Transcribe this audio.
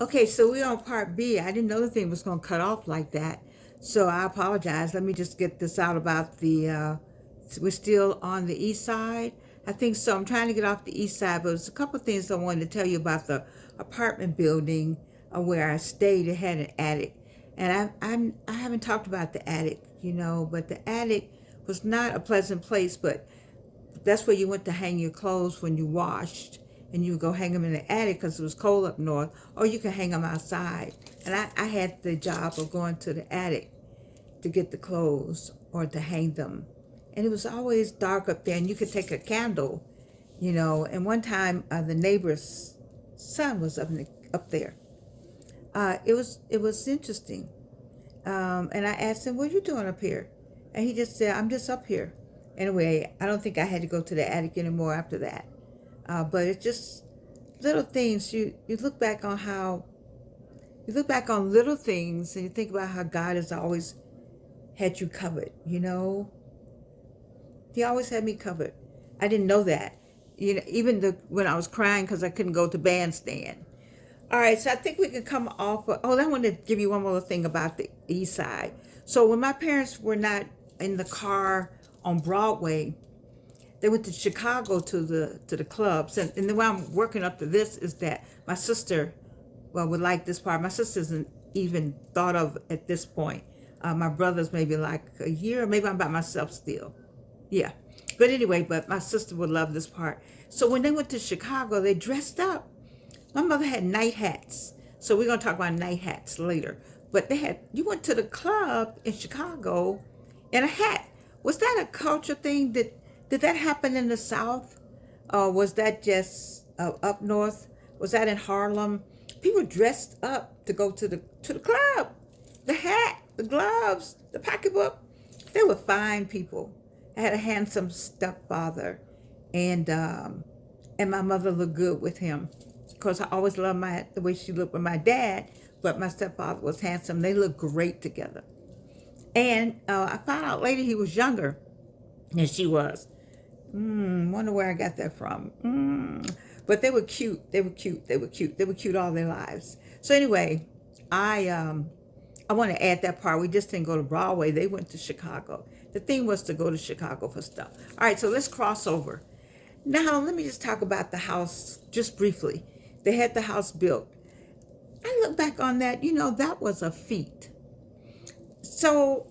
Okay, so we're on part B. I didn't know the thing was going to cut off like that. So I apologize. Let me just get this out about we're still on the east side. I think so. I'm trying to get off the east side, but there's a couple of things I wanted to tell you about the apartment building where I stayed. It had an attic. And I haven't talked about the attic, but the attic was not a pleasant place, but that's where you went to hang your clothes when you washed, and you would go hang them in the attic because it was cold up north, or you could hang them outside. And I had the job of going to the attic to get the clothes or to hang them. And it was always dark up there, and you could take a candle, and one time the neighbor's son was up there. It was interesting. And I asked him, "What are you doing up here?" And he just said, "I'm just up here." Anyway, I don't think I had to go to the attic anymore after that. But it's just little things. You look back on little things, and you think about how God has always had you covered. He always had me covered. I didn't know that. Even when I was crying because I couldn't go to bandstand. All right, so I think we can come off. I want to give you one more thing about the east side. So when my parents were not in the car on Broadway, they went to Chicago to the clubs. And the way I'm working up to this is that my sister, would like this part. My sister isn't even thought of at this point. My brother's maybe like a year, maybe I'm by myself still. Yeah. But anyway, my sister would love this part. So when they went to Chicago, they dressed up. My mother had night hats. So we're going to talk about night hats later. But you went to the club in Chicago in a hat. Was that a culture thing? Did that happen in the South? Or was that just up north? Was that in Harlem? People dressed up to go to the club. The hat, the gloves, the pocketbook. They were fine people. I had a handsome stepfather, and my mother looked good with him. Of course, I always loved the way she looked with my dad, but my stepfather was handsome. They looked great together. And I found out later he was younger than she was. Wonder where I got that from. But they were cute. They were cute. They were cute. They were cute all their lives. So anyway, I want to add that part. We just didn't go to Broadway. They went to Chicago. The thing was to go to Chicago for stuff. All right, so let's cross over. Now, let me just talk about the house just briefly. They had the house built. I look back on that, that was a feat. So